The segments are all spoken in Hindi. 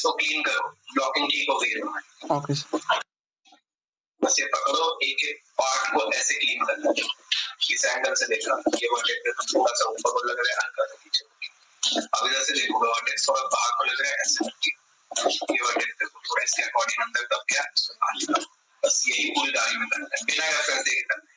इसको क्लीन करो, ब्लॉकिंग ठीक हो गई है। Okay sir. बस ये पकड़ो, एक एक पार्ट को ऐसे क्लीन करना है। इस एंगल से देखा, ये वर्टेक्स थोड़ा सा ऊपर को लग रहा है, हल्का सा नीचे। अब इधर से देखो, वर्टेक्स थोड़ा बाहर को लग रहा है, ऐसे करके ये वर्टेक्स देखो थोड़ा इसके अकॉर्डिंग अंदर कब गया, इसको बाहर निकालो। बस यही पूरी डायरी में करना है, बिना रेफरेंस देखे करना है।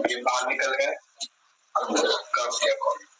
ये बाहर निकल गया कर्व के अकॉर्डिंग।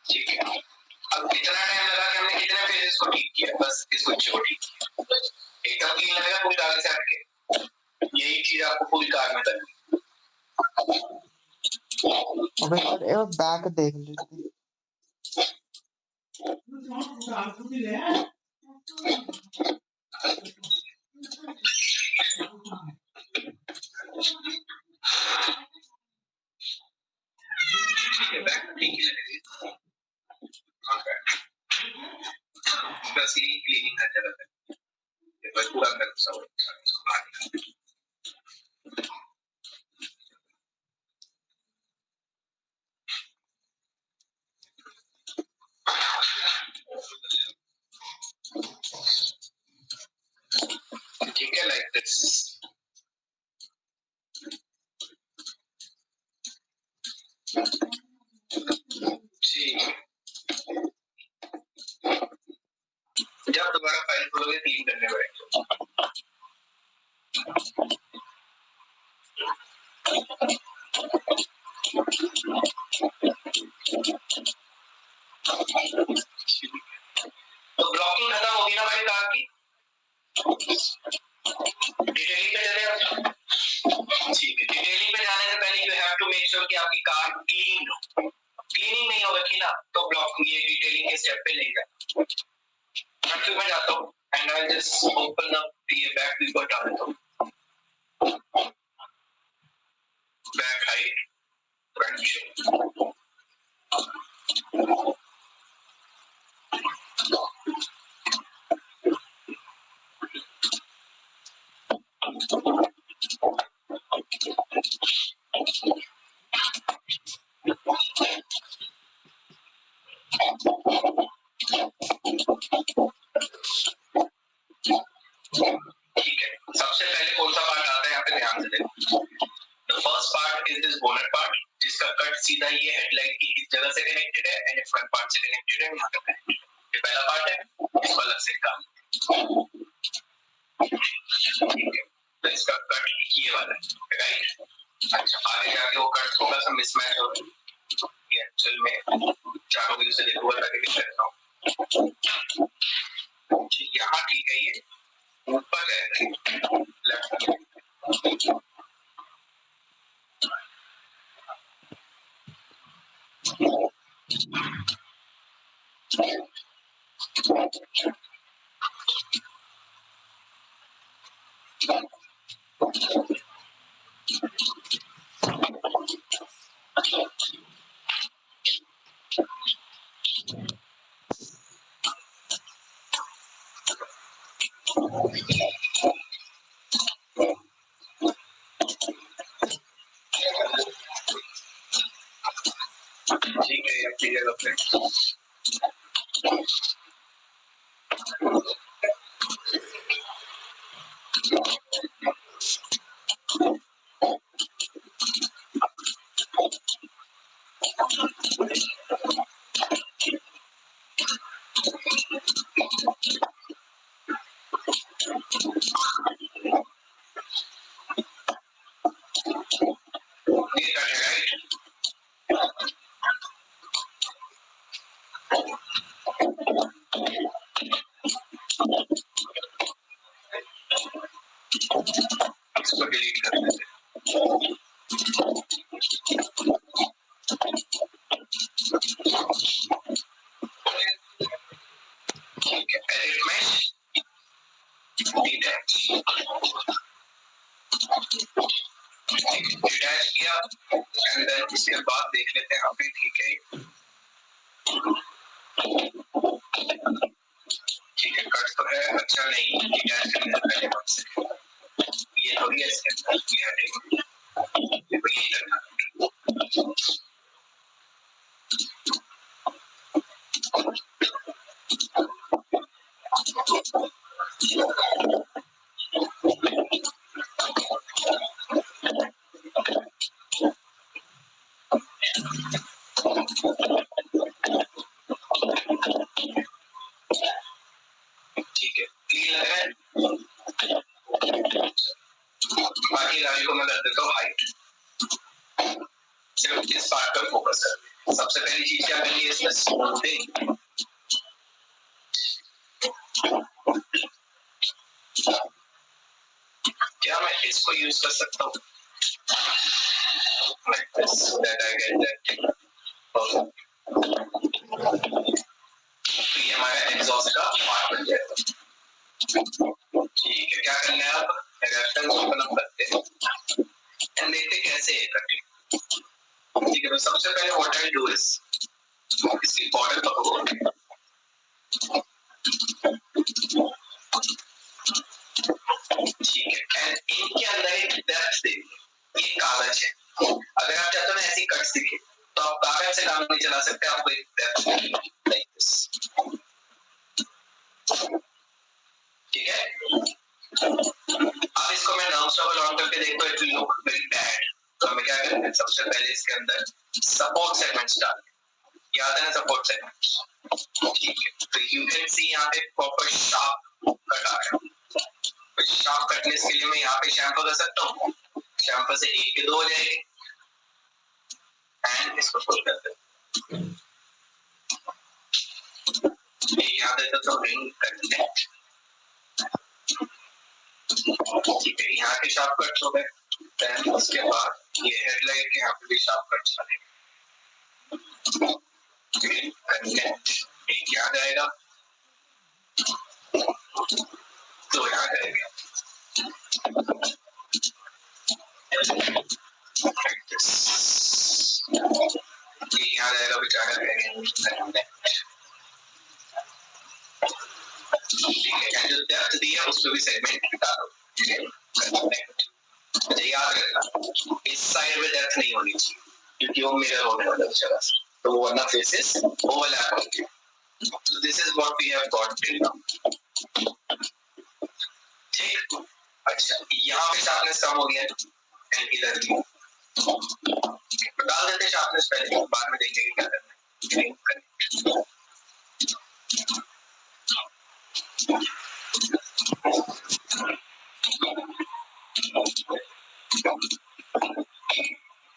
ठीक है, अब इतना टाइम लगा कि हमने कितने पेजेस को ठीक किया, बस इसको को ठीक किया। एकदम क्लीन लगेगा पूरी कार से हट के, यही चीज आपको पूरी कार में करनी। अबे सर ये बैक देख लेते हैं। बैक ठीक ही लगेगी। बस यही क्लीनिंग का जगह है, ये बस पूरा कर सब इसको बाहर निकाल। ठीक है, लाइक दिस। जब दोबारा फाइल खोलोगे क्लीन करने बैठो। तो ब्लॉकिंग खत्म होगी ना भाई कार की। डिटेलिंग पे चले आप। ठीक है, डिटेलिंग पे जाने से पहले you have to make sure कि आपकी कार क्लीन हो। क्लीनिंग नहीं हो रखी ना तो ब्लॉकिंग ये डिटेलिंग के स्टेप पे नहीं जाए। मैं फिर मैं जाता हूँ and I just open up ये बैक वीपर डाल देता हूँ। Back height front shape. ठीक है, सबसे पहले कौन सा पार्ट आता है यहाँ पे ध्यान से देखो। The first part is this bonnet part, जिसका कट सीधा ये हेडलाइट की इस जगह से कनेक्टेड है एंड फ्रंट पार्ट से कनेक्टेड है, यहाँ पे कनेक्टेड है। ये पहला पार्ट है, इसको अलग से निकाल। ठीक है, तो इसका कट ये वाला है, राइट। अच्छा, आगे जाके वो कट थोड़ा सा मिसमैच हो रहा है। ये एक्चुअल में चारों व्यू से देखो ताकि दिख सकता हूँ। यहाँ ठीक है, ये ऊपर है लेफ्ट में। ठीक है, अपनी जगह पे ये कट है राइट। इसको डिलीट कर देते हैं। ठीक है, edit mesh, detach, डिटैच किया एंड देन उसके बाद देख लेते हैं अभी। ठीक है, ठीक है, कट तो है। अच्छा नहीं, डिटैच करने से पहले बात से ये थोड़ी है इसके अंदर ये हटेगा, ये यही करना। ठीक है, क्लीन लग रहा है। बाकी गाड़ी को मैं कर देता हूँ हाइट। सिर्फ इस पार्ट पर फोकस कर। सबसे पहली चीज क्या करनी है इसमें, स्मूथिंग। क्या मैं इसको यूज कर सकता हूँ like this so that I get that thing. तो ये हमारा एग्जॉस्ट का पार्ट बन जाएगा। ठीक है, क्या करना है अब, रेफरेंस ओपन अप करते हैं एंड देखते कैसे है कटिंग। ठीक है, तो सबसे पहले व्हाट आई डू इज इसकी बॉर्डर पकड़ो। ठीक है, एंड इनके अंदर एक डेप्थ देखिए, ये कागज है। अगर आप चाहते हो ना ऐसी कट्स दिखे तो आप कागज से काम नहीं चला सकते, आपको एक डेप्थ लाइक दिस। ठीक है, अब इसको मैं नाम स्टॉप ऑन करके देखो, it will look very bad. तो हमें क्या करना है, सबसे पहले इसके अंदर सपोर्ट सेगमेंट्स डाल, याद है ना सपोर्ट सेगमेंट्स। ठीक है, तो यू कैन सी यहाँ पे प्रॉपर शार्प कट आ रहा है। तो शार्प कटनेस के लिए मैं यहाँ पे शैम्पू कर सकता हूँ, शैम्पू से 1 के 2 हो जाएगी एंड इसको फुल कर दे। यहाँ देता तो रिंग करते हैं। ठीक है, यहाँ के शार्प कट्स हो गए। देन उसके बाद ये हेडलाइट के यहाँ पे भी शार्प कट्स बने। कंटेंट एक यहाँ जाएगा, तो यहाँ जाएगा। एक यहाँ जाएगा, बेचारा रहेगा। ठीक है, जो डेप्थ दिया उसमें भी सेगमेंट डालो। मुझे याद रखना इस साइड में डेप्थ नहीं होनी चाहिए क्योंकि वो मिरर होने वाला है जगह से, तो वो वरना फेसेस ओवरलैप होंगे। So this is what we have got till now. ठीक, अच्छा यहाँ पे शार्पनेस कम हो गया है एंड इधर भी तो डाल देते शार्पनेस पहले, बाद में देखेंगे क्या करना है।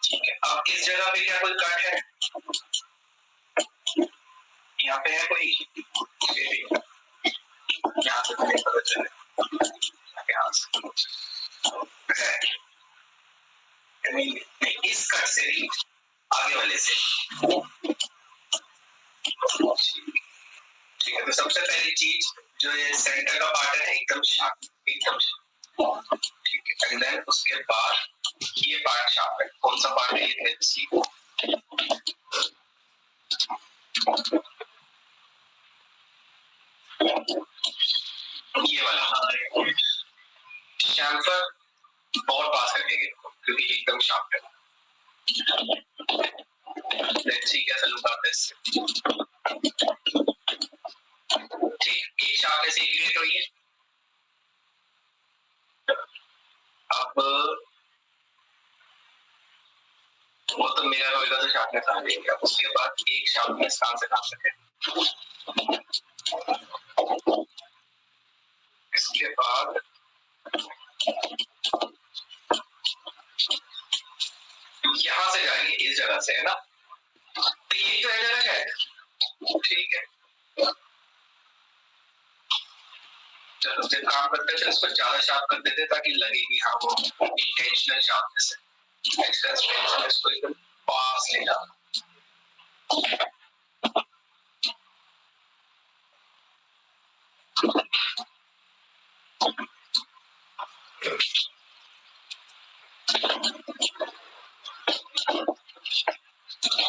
ठीक है, अब इस जगह पे क्या कोई कट है, यहाँ पे है कोई, यहाँ से नहीं पता चले, यहाँ से है नहीं, इस कट से नहीं, आगे वाले से। ठीक है, तो सबसे पहली चीज जो ये सेंटर का पार्ट है एकदम शार्प, एकदम शार्प। ठीक है, एंड देन उसके बाद ये पार्ट शार्प है। कौन सा पार्ट है, ये सी, ये वाला शैम्फर बहुत पास करके क्योंकि एकदम शार्प है। लेट्स सी कैसा लुक आता है इससे। ठीक, एक शार्पनेस एक क्रिएट हुई है। अब वो तो तो मेरा होगा तो शार्पनेस आ जाएगी। उसके बाद एक शार्पनेस कहाँ से कहाँ तक है, इसके बाद यहाँ से जाएंगे इस जगह से, है ना। तो ये तो है जगह शायद, ठीक है। चलो फिर काम करते हैं, इसको ज्यादा शार्प कर देते ताकि लगे कि हाँ वो इंटेंशनल शार्पनेस है। एक्स्ट्रा स्ट्रेंथ इसको एकदम पास ले जाओ।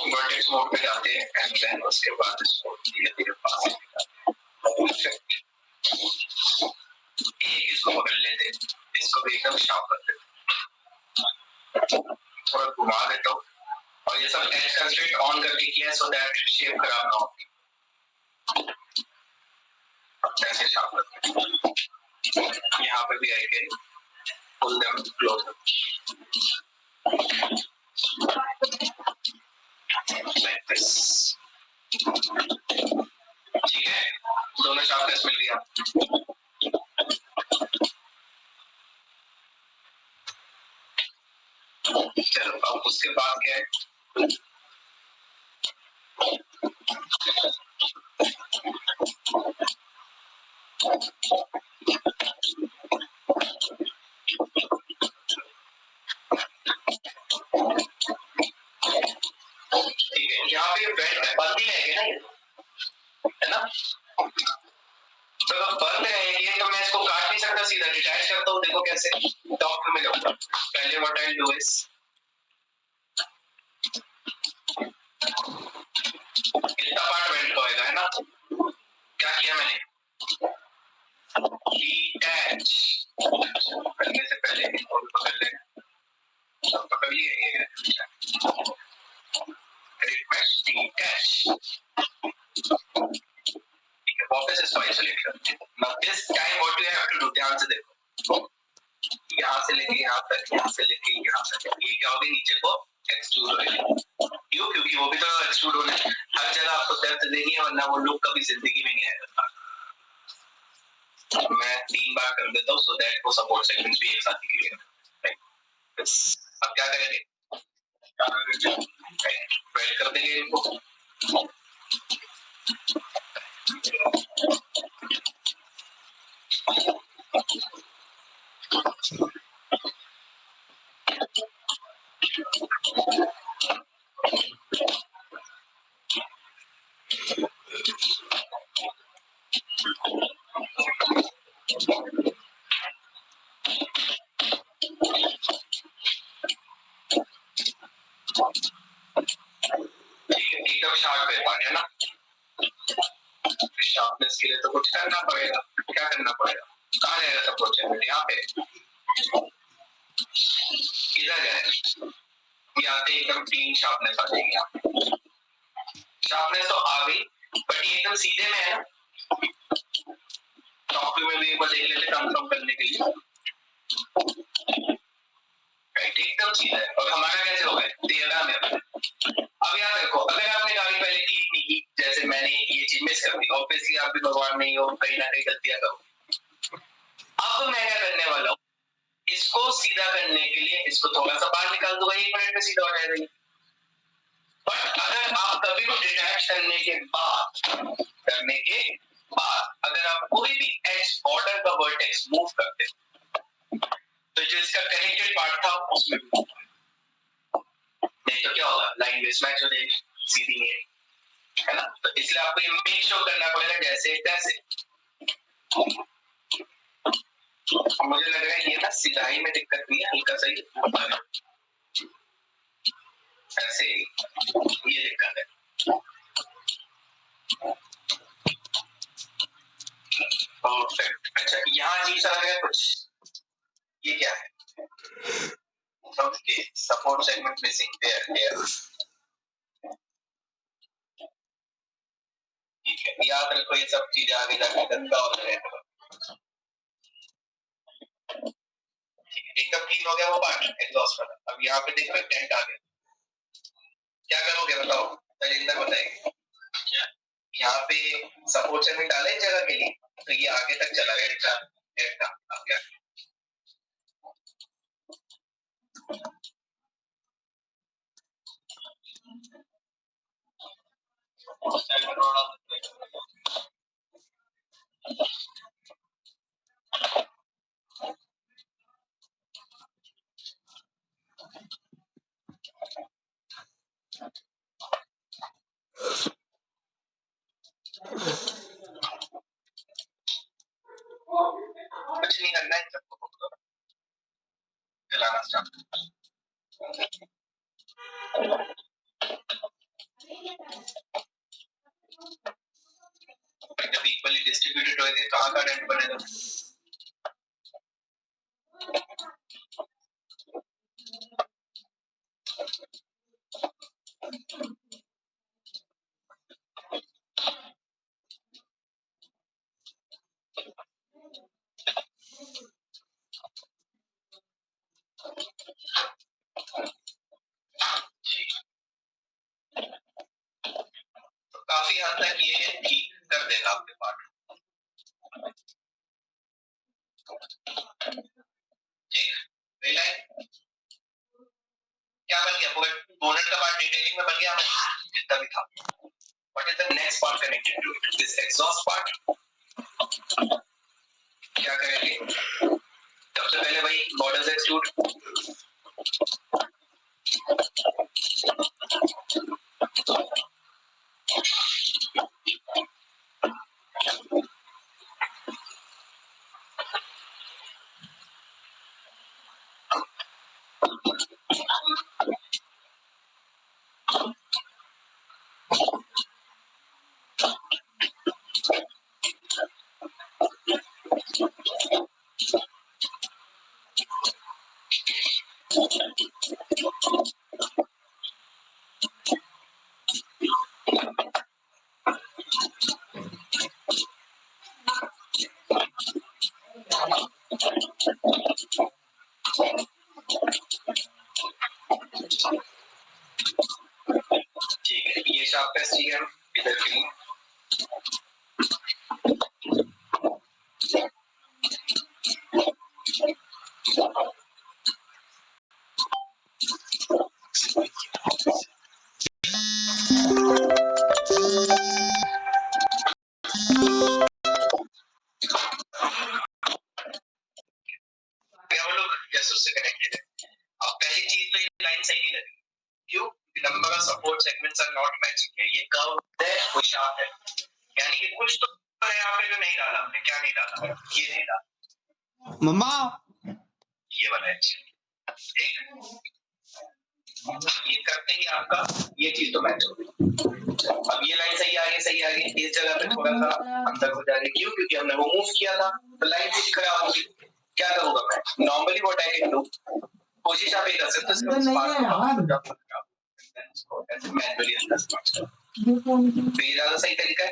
वर्टेक्स मोड पे जाते हैं एंड देन उसके बाद इसको धीरे-धीरे पास लेते हैं। इसको पकड़ लेते हैं, इसको भी एकदम शार्प कर देते हैं। थोड़ा घुमा देता हूँ और ये सब एज कंस्ट्रेंट ऑन करके किया है सो दैट शेप खराब ना हो। ऐसे शार्प करते हैं। यहाँ पे भी I can pull them closer like this. ठीक है, दोनों शार्पनेस मिल गया। चलो अब उसके बाद क्या है, ठीक है, यहाँ पे बेल्ट बंद ही रहेगी ना, है ना। तो अगर बंद रहेगी तो मैं इसको काट नहीं सकता, सीधा डिटैच करता हूँ। देखो कैसे, डॉक्टर में जाऊंगा पहले। व्हाट आई डू इज इतना पार्ट बेल्ट का होगा, है ना। क्या किया मैंने, डिटैच करने से पहले इसको पकड़ ले, पकड़ लिए डिटैच। वापस इसको आइसोलेट करते हैं। Now this time what you have to do, ध्यान से देखो, यहाँ से लेके यहाँ तक, यहाँ से लेके यहाँ तक, ये क्या होगी, नीचे को एक्सट्रूड होगी। क्यों, क्योंकि वो भी तो एक्सट्रूड होने, हर जगह आपको डेप्थ देनी है, वरना वो लुक कभी जिंदगी में नहीं आएगा। मैं 3 बार कर देता हूँ सो दैट वो सपोर्ट सेगमेंट्स भी एक साथ दिखेगा। अब क्या करेंगे, वेल्ड कर देंगे इनको। एकदम शार्प पेपर है ना। शार्पनेस के लिए तो कुछ करना पड़ेगा। क्या करना पड़ेगा, कहाँ जाएगा सपोर्ट सेगमेंट, यहाँ पे इधर जाएगा। यहाँ पे एकदम क्लीन शार्पनेस आ जाएगी। यहाँ शार्पनेस तो आ गई बट ये एकदम सीधे में है ना। टॉप व्यू में भी एक बार देख लेते कंफर्म करने के लिए। राइट, एकदम सीधा है। और हमारा कैसे होगा, टेढ़ा में। अब याद रखो, अगर आपने गाड़ी पहले क्लीन नहीं की, जैसे मैंने ये चीज मिस कर दी, ऑब्वियसली आप भी भगवान नहीं हो, कहीं ना कहीं गलतियां करो। अब मैं क्या करने वाला हूँ, इसको सीधा करने के लिए इसको थोड़ा सा बाहर निकाल दूंगा, 1 मिनट में सीधा हो जाएगा। बट अगर आप कभी भी डिटैच करने के बाद अगर आप कोई भी एज बॉर्डर का वर्टेक्स मूव करते तो जो इसका कनेक्टेड पार्ट था उसमें नहीं तो क्या होगा, लाइन मिसमैच हो जाएगी, सीधी नहीं है ना। तो इसलिए आपको ये मेक श्योर करना पड़ेगा जैसे तैसे। मुझे लग रहा है ये ना सिलाई में दिक्कत नहीं है, हल्का सा ही ऐसे ये दिक्कत है। परफेक्ट। अच्छा, यहाँ अजीब सा लग रहा है कुछ, ये क्या है, okay, support segment missing there. ठीक है, याद रखो ये सब चीजें आगे जाके गंदा हो जाएगा। ठीक है, एकदम क्लीन हो गया वो पार्ट एग्जॉस्ट वाला। अब यहाँ पे देखो डेंट आ गया, क्या करोगे बताओ, तजिंदर बताएंगे। यहाँ पे सपोर्ट सेगमेंट डाले इस जगह के लिए, तो ये आगे तक चला गया डेल्टा। अब क्या कुछ नहीं करना है, सबको चलाना स्टार्ट। जब इक्वली डिस्ट्रीब्यूटेड होएंगे कहाँ का डेंट बनेगा? तो काफी हद तक ये ठीक कर देगा आपके पार्ट। ठीक, रिलाइन क्या बन गया? बोनट का पार्ट डिटेलिंग में बन गया जितना भी था। What is the next part connected to it? This exhaust part. क्या करेंगे? सबसे पहले भाई बॉर्डर्स एक्सट्रूड, ठीक है, ये शार्प टेस्ट ही है इधर के लिए। क्या वो लोग जैसे उससे कनेक्टेड है। अब पहली चीज तो ये लाइन सही नहीं लगी। क्यों? Number of support segments are not matching है। ये कर्व है, वो शार्प है, यानी कि कुछ तो है यहाँ पे जो नहीं डाला हमने। क्या नहीं डाला? ये नहीं डाला मम्मा। ये वाला है। ठीक, ये करते ही आपका ये चीज तो मैच हो गई। अब ये लाइन सही आ गई, इस जगह पे थोड़ा सा अंदर हो जाएगी। क्यों? क्योंकि हमने वो मूव किया था, तो लाइन फिर खराब होगी। क्या करूंगा मैं? Normally what I can do, कोशिश आप ये कर सकते हो मैनुअली अंदर स्मार्ट करो। तो ये ज्यादा सही तरीका है।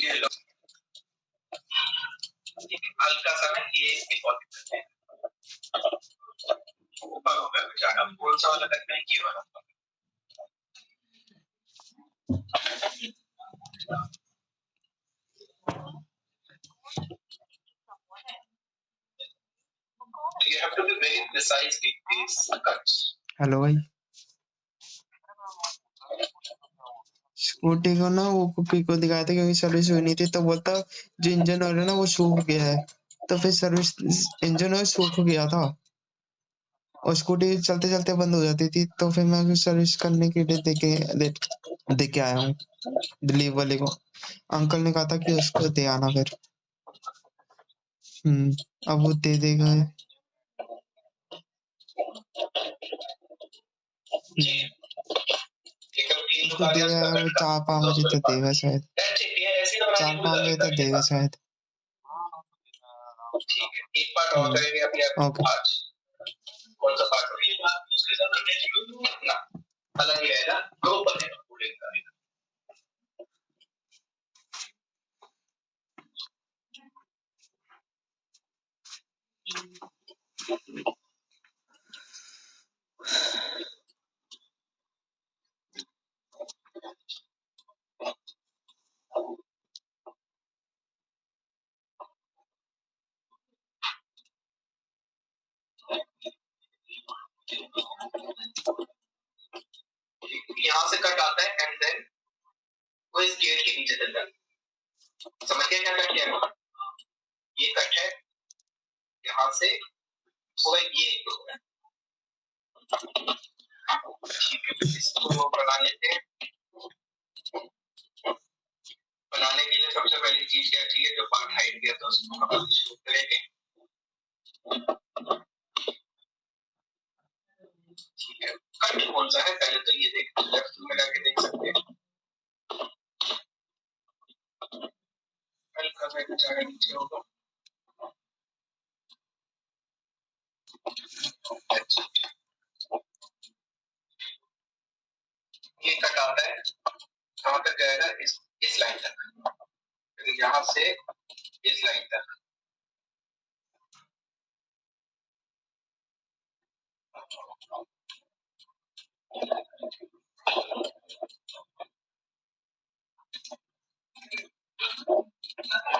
ये लो, हल्का सा ना ये एक और दिक्कत है। ऊपर होगा कुछ आना, कौन सा वाला करना है? ये वाला। You have to be very precise with these cuts. Hello भाई, स्कूटी को ना वो पुप्पी को दिखाया था क्योंकि सर्विस हुई नहीं थी, तो बोलता जो इंजन ऑयल है ना वो सूख गया है, तो फिर सर्विस इंजन ऑयल सूख गया था और स्कूटी चलते चलते बंद हो जाती थी, तो फिर मैं सर्विस करने के लिए दे के आया हूँ डिलीवरी वाले को। अंकल ने कहा था कि उसको दे आना फिर। अब वो दे देगा। उसको दे आया, वो 4-5 बजे तो देगा शायद, 4-5 बजे तो देगा शायद। ठीक है, एक पार्ट और करेंगे अपने आज। कौन सा पार्ट होगा? उसके साथ ना अलग ही रहेगा, ग्रुप बनेगा पूरे का। चल जाएगी। समझिए क्या कट किया है? ये कट है, यहाँ से पूरा ये है। ठीक है, इसको बना लेते हैं। बनाने के लिए सबसे पहली चीज क्या चाहिए? जो पार्ट हाइड किया था उसको हम शूट करेंगे। ठीक है, कट कौन सा है पहले तो ये देखते हैं, लेफ्ट में जाके देख सकते हैं। हल्का सा बेचारा नीचे होगा। अच्छा, ये कट आता है, कहाँ तक जाएगा? इस लाइन तक, फिर यहाँ से इस लाइन तक।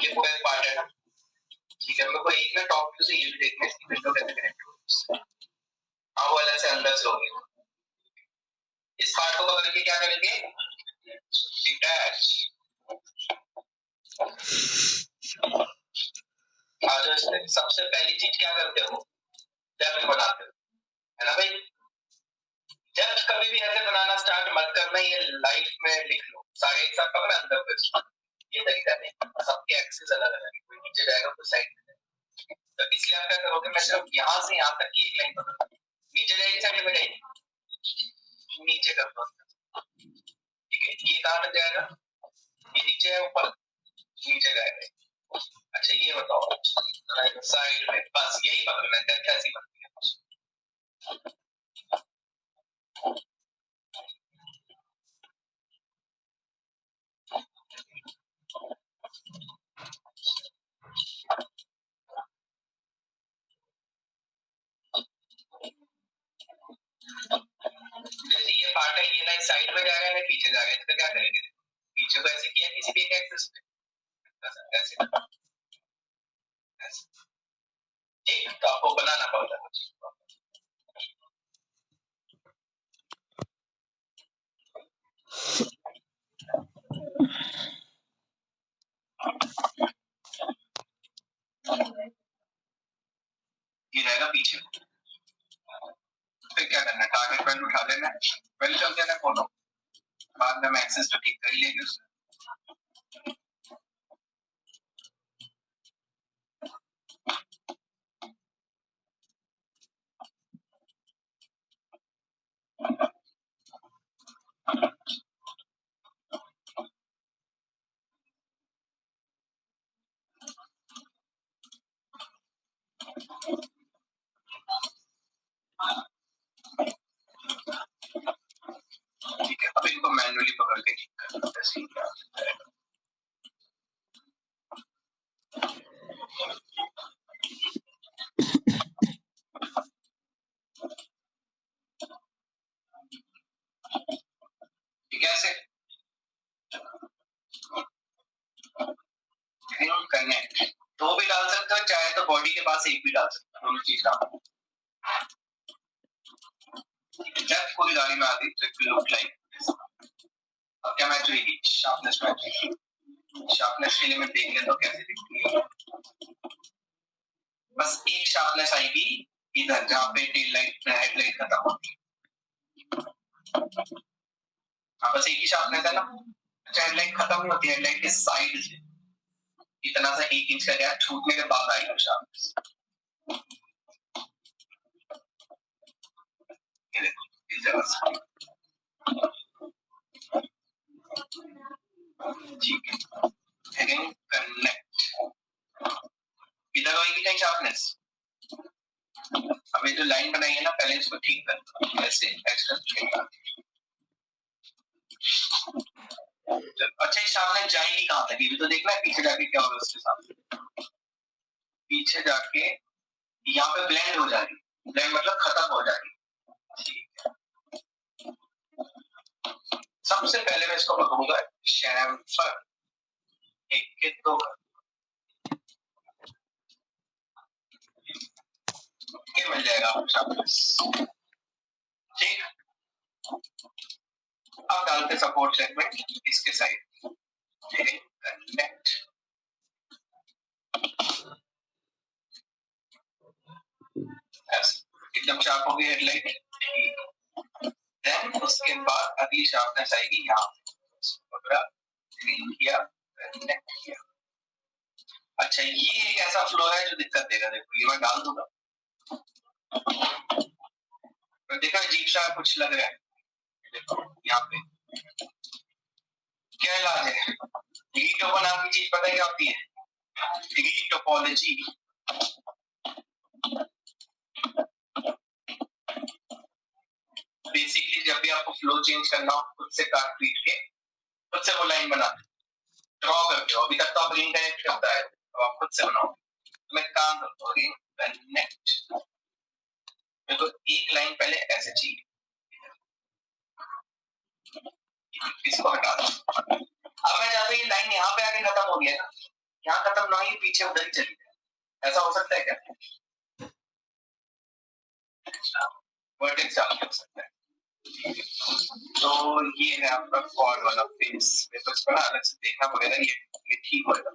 ये पूरा पार्ट है ना। ठीक है, मेरे को एक ना टॉप व्यू से ये भी देखना है इसकी विंडो कैसे कनेक्ट होगी। हाँ, वो अलग से अंदर से होगी। इस पार्ट को पकड़ के क्या करेंगे? डिटैच। सबसे पहली चीज क्या करते हो? डेप्थ बनाते हो, है ना भाई? डेप्थ कभी भी ऐसे बनाना स्टार्ट मत करना, ये लाइफ में लिख लो, सारे एक साथ पकड़ अंदर कर। ये तरीका नहीं, सबके एक्सेस अलग अलग है, कोई नीचे जाएगा कोई साइड में। तो इसलिए आप क्या करोगे? मैं सिर्फ यहाँ से यहाँ तक की एक लाइन पकड़, नीचे जाएगी साइड में जाएगी, नीचे कर दो। ठीक है, ये कहाँ तक जाएगा? ये नीचे है, ऊपर नीचे जाएगा। अच्छा ये बताओ, साइड में बस यही पकड़ना है, डेप्थ ऐसी बनती है। जैसे ये पार्ट है, ये ना साइड में जाएगा ना पीछे जाएगा, इसका क्या करेंगे? पीछे को ऐसे किया किसी भी एक एक्सिस पे, ऐसे ऐसे। ठीक, तो आपको बनाना पड़ता है कुछ। ये रहेगा पीछे। फिर क्या करना है? टारगेट पॉइंट उठा लेना है, पहले चल देना फोटो, बाद में हम एक्सेस तो ठीक कर ही लेंगे उसमें। ठीक है, अब इनको मैन्युअली पकड़ के ठीक करना है, ऐसे ही क्या जाएगा। ठीक है, ऐसे कनेक्ट दो भी डाल सकते हो, चाहे तो बॉडी के पास एक भी डाल सकते हो, दोनों चीज डालो। जब कोई गाड़ी में आती तो इट लुक लाइक, अब क्या मैच हुई? शार्पनेस मैच हुई। शार्पनेस के लिए मैं देख लेता हूँ कैसे दिखती है। बस एक शार्पनेस आएगी इधर जहाँ पे टेल लाइट हेडलाइट खत्म होती है। हाँ, बस एक ही शार्पनेस है ना। अच्छा, हेडलाइट खत्म नहीं होती, हेडलाइट के साइड से इतना सा 1 इंच का गैप छूटने के बाद आएगी शार्पनेस। ये देखो इस जगह से। ठीक है, सेकंड कनेक्ट, इधर होगी कहीं शार्पनेस। अब ये जो लाइन बनाई है ना, पहले इसको ठीक करना, ऐसे एक्स्ट्रा। अच्छा, ये शार्पनेस जाएगी कहाँ तक? ये भी तो देखना है, पीछे जाके क्या होगा उसके साथ। पीछे जाके यहाँ पे ब्लेंड हो जाएगी, ब्लेंड मतलब खत्म हो जाएगी। ठीक है, सबसे पहले मैं इसको पकड़ूंगा शैम्फर, एक के दो, ये मिल जाएगा आपको शार्पनेस। ठीक, अब डालते सपोर्ट सेगमेंट इसके साइड। connect, एकदम शार्प हो गई हेडलाइट। देन उसके बाद अगली शार्पनेस आएगी यहाँ पकड़ा, ग्रीन किया, कनेक्ट किया। अच्छा ये एक ऐसा फ्लो है जो दिक्कत देगा, देखो ये मैं डाल दूंगा तो देखो अजीब सा कुछ लग रहा है। देखो यहाँ पे क्या इलाज है, डिग्री टोपो नाम की चीज पता है क्या होती है? Degree topology. बेसिकली जब भी आपको फ्लो चेंज करना हो खुद से काट पीट के खुद से वो लाइन बना ड्रॉ करते हो। अभी तक तो आप रिंग कनेक्ट करता है तो आप खुद से बनाओ। तो मैं काम करता हूँ रिंग कनेक्ट, मेरे को एक लाइन पहले ऐसे चाहिए, इसको हटा दो। अब मैं चाहता हूँ ये लाइन यहाँ पे आके खत्म हो गया ना, यहाँ खत्म ना हुई पीछे उधर ही चली जाए, ऐसा हो सकता है क्या? वर्टेक्स डाल के हो सकता है। तो ये है आपका क्वाड वाला फेस, मेरे को इसको ना अलग से देखना पड़ेगा ये ठीक होगा।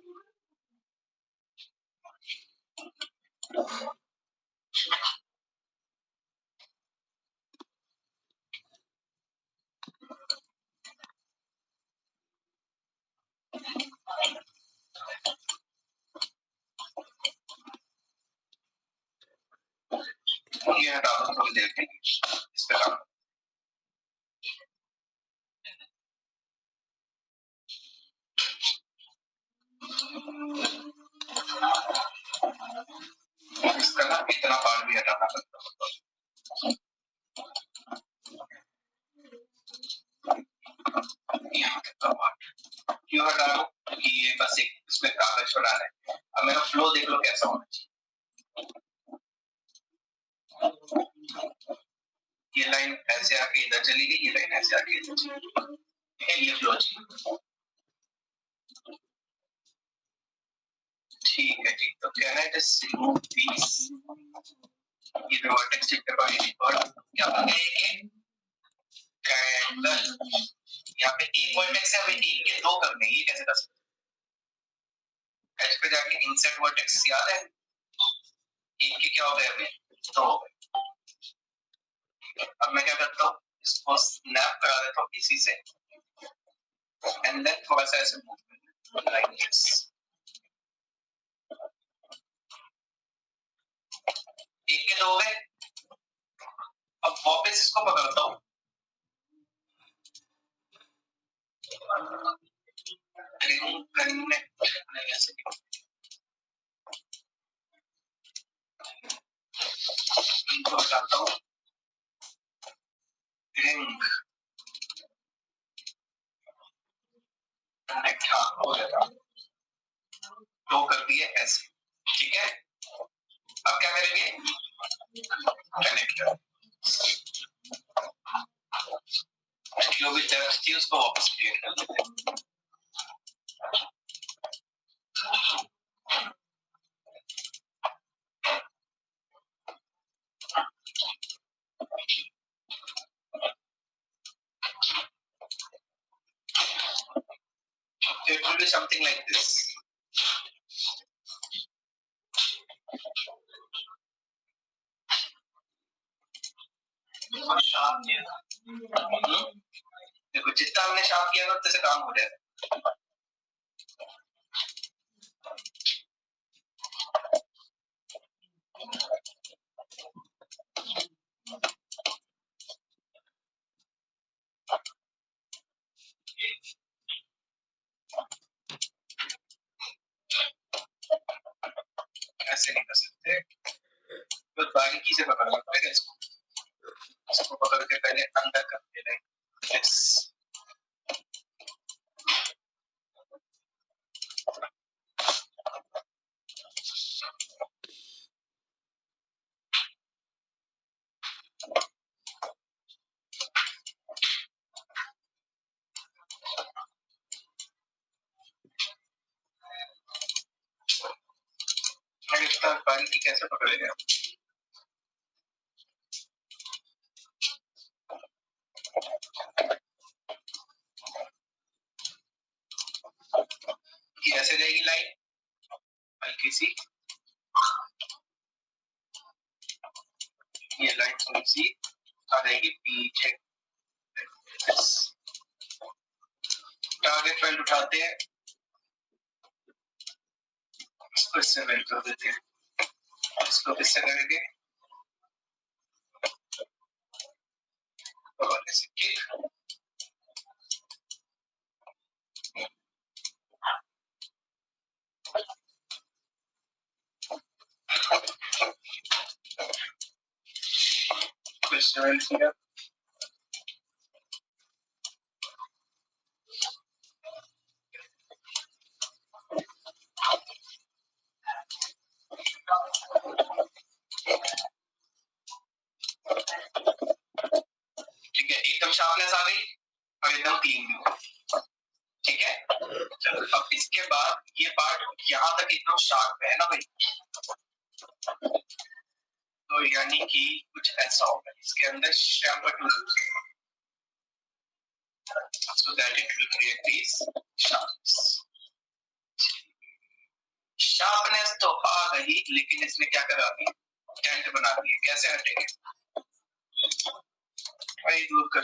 ये हटा दो थोड़ी देर के लिए, इस पे काम इसका ना इतना पार्ट भी हटाना पड़ता है। यहाँ तक का पार्ट क्यों हटा रहा हूँ? क्योंकि ये बस एक इसमें कागज बनाना है। अब मेरा फ्लो देख लो कैसा होना चाहिए। ये लाइन ऐसे आके इधर चली गई, ये लाइन ऐसे आके इधर चली गई, ठीक है? ये फ्लो चाहिए। ठीक है जी, तो कहना है जस्ट रिमूव दीस, ये जो वर्टेक्स चेक करवाएंगे और क्या बन गया ये ट्रायंगल। यहाँ पे एक वर्टेक्स है, हमें एक के दो करने, ये कैसे कर सकते हैं? एच पे जाके इंसर्ट वर्टेक्स याद है, एक के क्या हो गए हमें दो हो गए। अब मैं क्या करता हूँ, इसको स्नैप करा देता हूँ इसी से एंड देन थोड़ा सा ऐसे मूव करना लाइक दिस। एक के दो हो गए। अब वापस इसको पकड़ता हूँ, कनेक्ट नहीं ऐसे इनको हटाता हूँ, रिंग कनेक्ट, हाँ हो गया था, तो कर दिए ऐसे, ठीक है? अब क्या करेंगे, कनेक्ट जो भी डेप्थ थी उसको वापस क्रिएट कर देते हैं। It will be something like this. और शार्प किया, देखो जितना हमने शार्प किया उतने से काम हो जाएगा। ऐसे नहीं कर सकते, तो बारीकी से पकड़ना पड़ेगा इसको पकड़ के पहले अंदर कर देना। यस, मैं इतना बारीकी कैसे पकड़ेगा? लाइन हल्की सी, ये लाइन थोड़ी सी आ जाएगी पीछे। टारगेट पॉइंट उठाते हैं, इसको इससे वेल कर देते हैं, इसको इससे करेंगे और ऐसे किक। इससे वेल किया, ठीक है, एकदम शार्पनेस आ गई और एकदम क्लीन भी। ठीक है, चलो अब इसके बाद ये पार्ट यहाँ तक एकदम शार्प है ना भाई, तो यानी कि कुछ ऐसा होगा इसके अंदर sharper tool, so that it will create these sharps. Sharpness तो आ गई, लेकिन इसने क्या करा दी, टेंट बना दी। कैसे हटेंगे भाई, दूर कर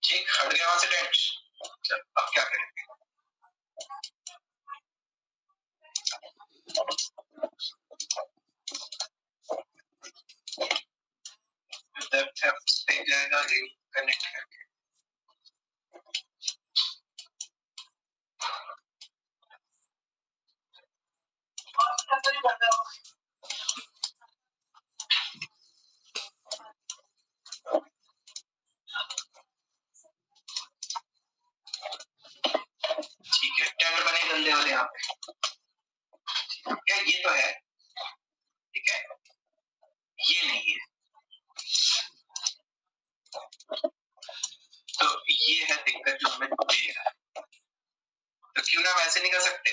ठीक, हट गया वहां से टेंट। चल अब क्या करेंगे, डेप्थ है जाएगा ये कनेक्ट करके। ठीक है, टेंट बने गंदे वाले यहाँ पे, क्या ये तो है, ठीक है, ये नहीं है, तो ये है दिक्कत जो हमें दे रहा है। तो क्यों ना हम ऐसे नहीं कर सकते,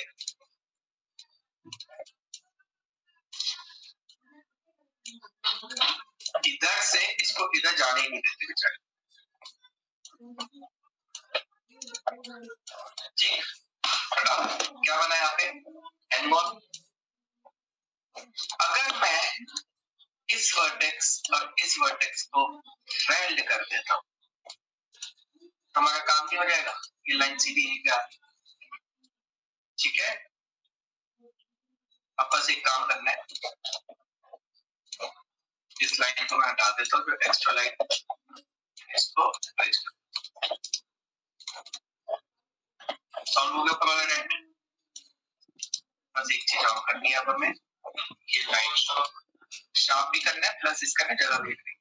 इधर से इसको इधर जाने ही नहीं देते बेचारे। ठीक, क्या बना यहाँ पे, N1। अगर मैं इस वर्टेक्स और इस वर्टेक्स को वेल्ड कर देता हूँ, हमारा काम नहीं हो जाएगा, ये लाइन सीधी ही क्या, ठीक है। अब बस एक काम करना है, इस लाइन को मैं हटा देता हूँ, जो एक्स्ट्रा लाइन इसको सॉल्व हो गया परमानेंट। बस एक चीज और करनी है अब हमें, ये लाइन शार्प भी करना है, प्लस इसका ना जगह भी करनी है।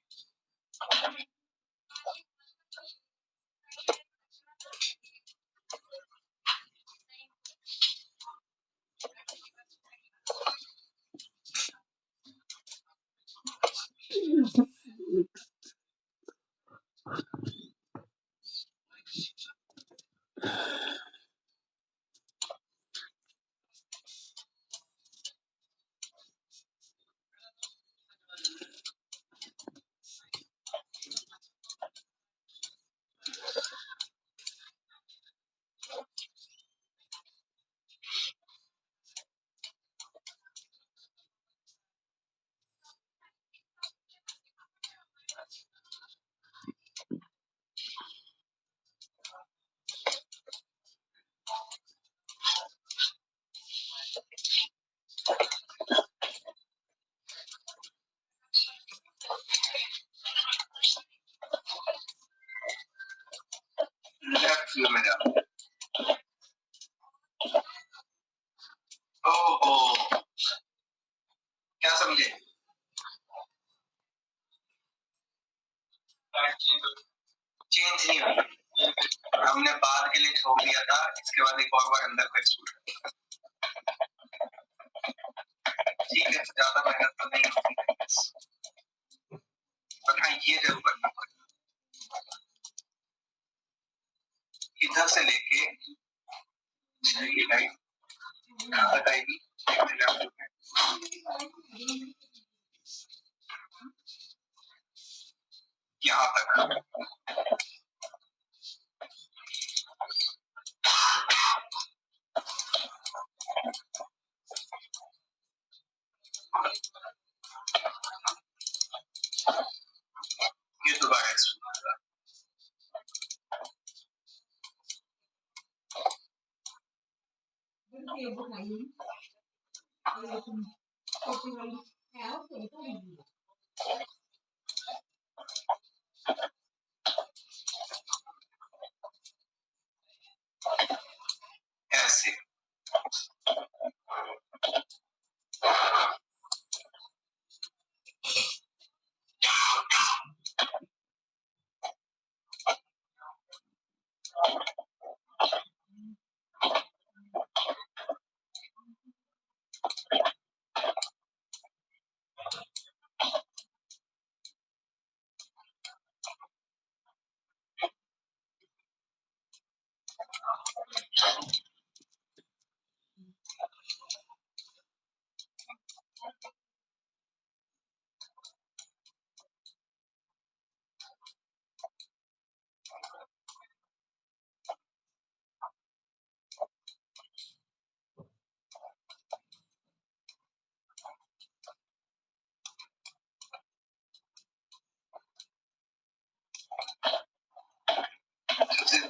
लेफ्ट व्यू में जाओ। ओहो, क्या समझे, चेंज नहीं हुई, हमने बाद के लिए छोड़ दिया था, इसके बाद एक और बार अंदर को एक्सट्रूड, ठीक है, ज्यादा मेहनत तो नहीं होती, पर हाँ ये जरूर करना पड़ेगा। ऐसे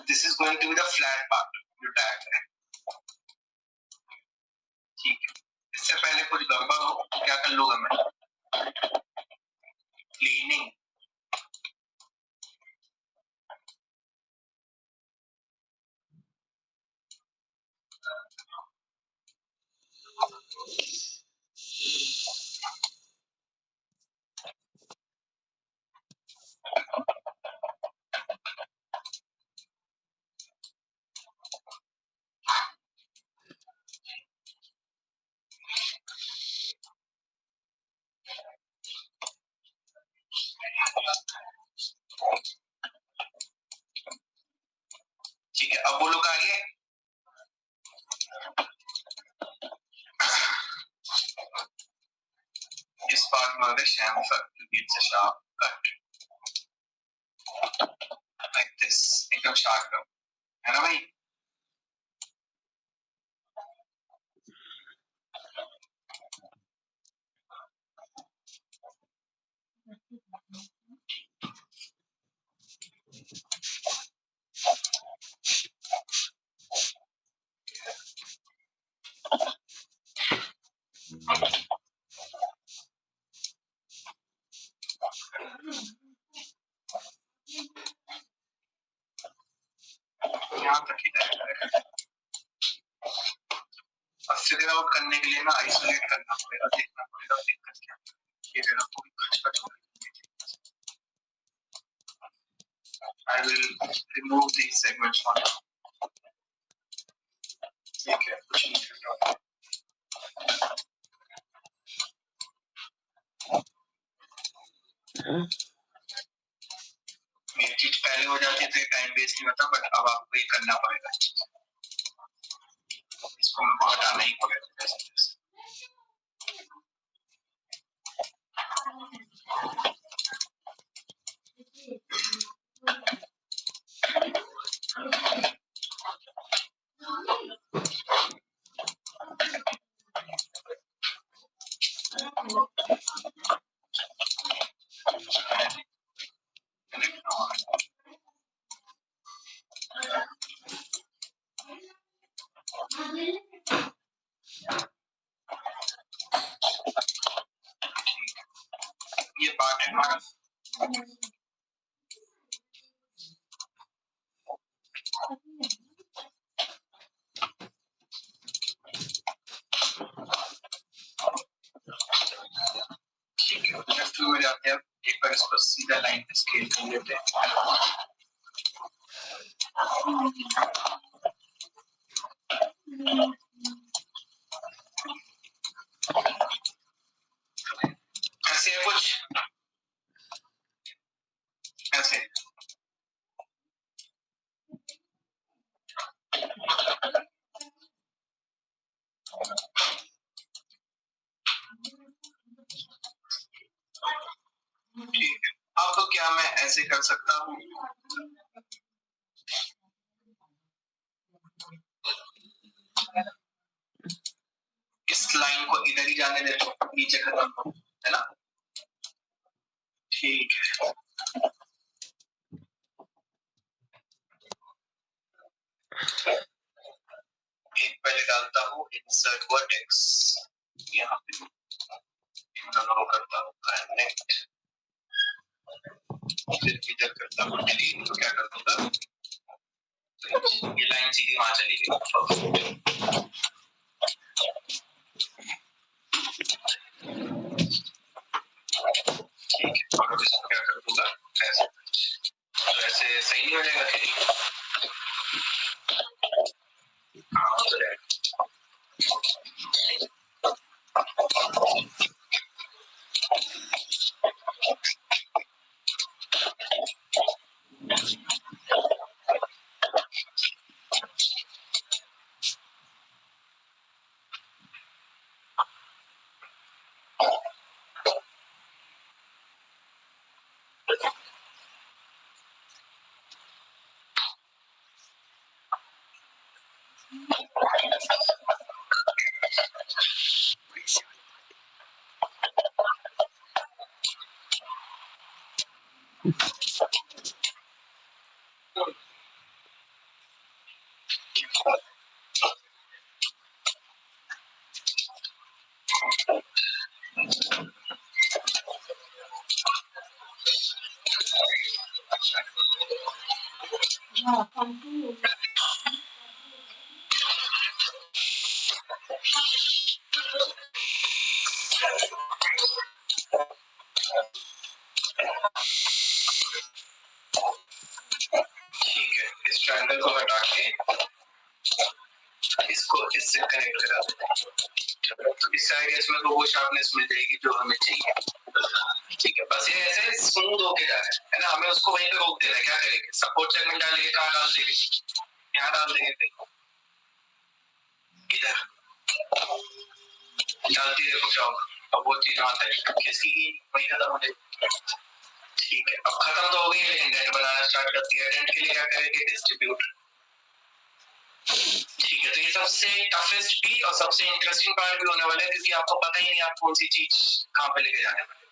this is going to be the flat part जो टैग है, ठीक है। इससे पहले कुछ गड़बड़ हो क्या कर लूंगा मैं, क्लीनिंग। ठीक है, अब वो लोग आ गए। इस पार्ट में अगर chamfer it's a sharp cut like this, एकदम sharp cut है ना भाई। यहाँ तक ही रहेगा। अब फिगर आउट करने के लिए ना आइसोलेट करना पड़ेगा, देखना पड़ेगा दिक्कत क्या है। ये जरा पूरी खचखच हो रही है। I will remove these segments for now। ठीक है, कुछ नहीं करना। ये चीज पहले हो जाती तो ये टाइम वेस्ट नहीं होता, बट अब आपको ये करना पड़ेगा। इसको हमको हटाना ही पड़ेगा जैसे जैसे। ये पार्ट है हमारा। ठीक है, नेक्स्ट में जाते हैं। एक बार इसको सीधा लाइन पे स्केल कर लेते हैं। ऐसे है कुछ ऐसे। ठीक है, अब तो क्या मैं ऐसे कर सकता हूँ, इस लाइन को इधर ही जाने देता हूँ, नीचे खत्म है ना। ठीक है, एक पहले डालता हूँ इंसर्ट वर्टेक्स। यहाँ पे इन दोनों को करता हूँ कनेक्ट, फिर इधर करता हूँ डिलीट, तो क्या कर दूंगा, ये लाइन सीधी वहां चली गई। ठीक है, और अब इसको क्या कर दूंगा ऐसे, तो ऐसे सही नहीं हो जाएगा फिर। हाँ हो जाएगा। ठीक है, इस ट्रायंगल को हटा के इसको इससे कनेक्ट करा देते हैं, तो इससे आगे इसमें को वो शार्पनेस मिल जाएगी जो हमें चाहिए। ठीक है, बस ये ऐसे स्मूथ होके जा रहा है ना, हमें उसको वहीं पे रोक देना है। क्या करेंगे, सपोर्ट सेगमेंट डालेंगे, कहाँ डाल देंगे, यहाँ डाल देंगे, इधर डालती देखो क्या होगा, अब वो चीज वहां तक खिसकेगी, वहीं खत्म हो जाएगी। ठीक है, अब खत्म तो हो गई, लेकिन डेंट बनाना स्टार्ट कर दिया। डेंट के लिए क्या करेंगे, डिस्ट्रीब्यूट। ठीक है, तो ये सबसे टफेस्ट भी और सबसे इंटरेस्टिंग पार्ट भी होने वाला है, क्योंकि आपको पता ही नहीं आप कौन सी चीज कहाँ पे लेके जाने वाले।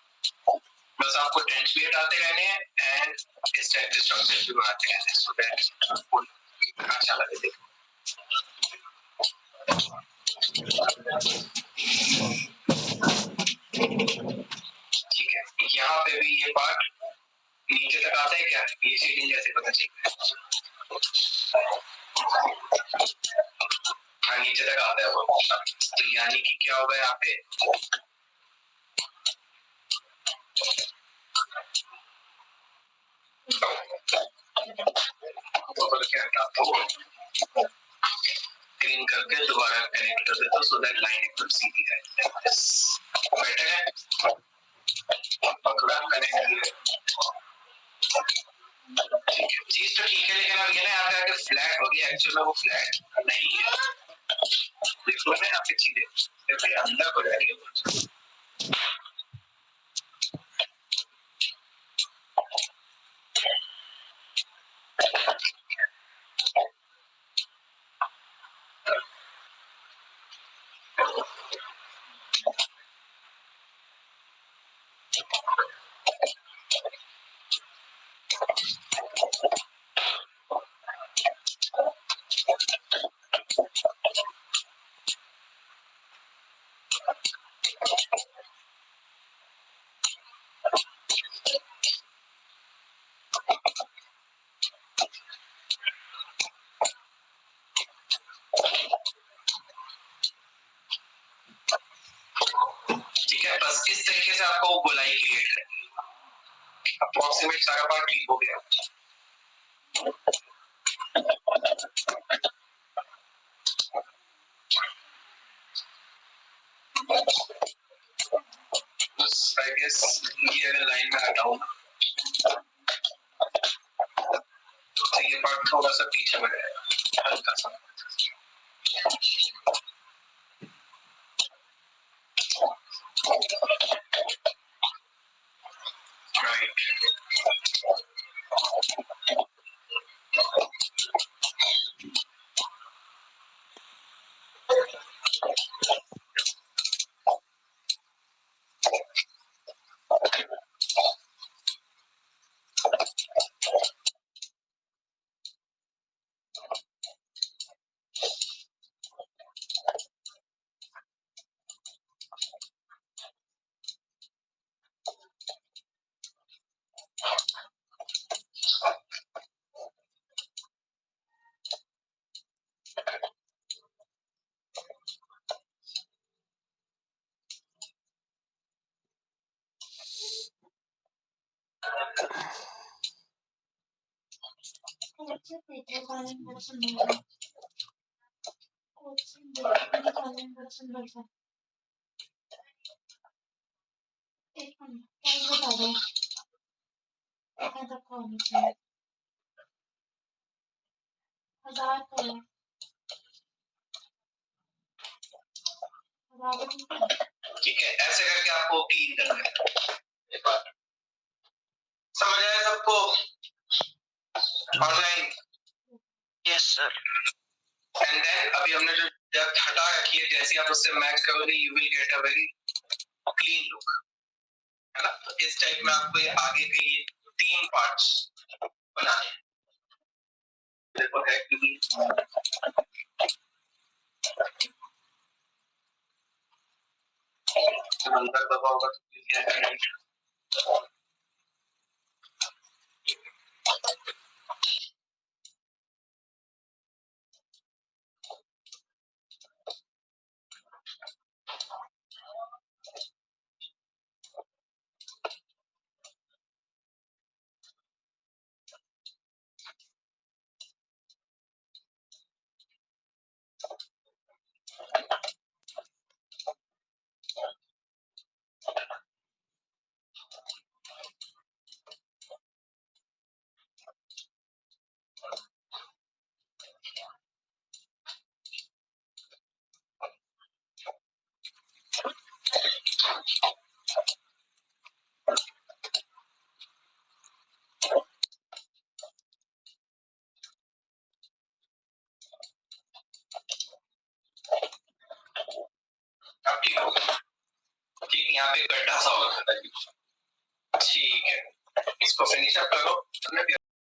बस आपको डेंट भी हटाते रहने हैं एंड इस टाइप के स्ट्रक्चर भी बनाते रहने हैं, सो दैट आपको अच्छा लगे देखो। ठीक है, यहाँ पे भी ये पार्ट नीचे तक आता है क्या, ये शेडिंग जैसे पता चलता है। हाँ, नीचे तक आता है वो, तो यानी कि क्या होगा यहाँ पे, क्लीन करके दोबारा कनेक्ट कर देता हूँ, सो दैट लाइन एकदम सीधी है। बेटर है, और थोड़ा कनेक्ट किया। ठीक है, चीज तो ठीक है, लेकिन अब ये ना यहाँ पे आके फ्लैट हो गया, एक्चुअली में वो फ्लैट नहीं है। देखो ना यहाँ पे चीजें अंदर हो जा रही है। ठीक है, बस इस तरीके से आपको वो गोलाई क्रिएट करनी है। अप्रोक्सीमेट सारा पार्ट ठीक हो गया। बस आई गेस ये अगर लाइन में हटाऊं तो ये पार्ट थोड़ा सा पीछे बढ़ जाएगा, हल्का सा। राइट, ठीक है, ऐसे करके आपको क्लीन करना है। ये बात समझ आया सबको? Online? Yes sir. And then अभी हमने जो डेप्थ हटा रखी है, जैसे आप उससे मैच करोगे you will get a very clean look, है ना? तो इस टाइप में आपको ये आगे के ये 3 पार्ट्स बनाने हैं। देखो है क्लीन, अंदर दबा होगा तो क्या है? अब ठीक होगा। ठीक, यहाँ पे गड्ढा सा होगा। ठीक है, इसको फिनिश अप करो।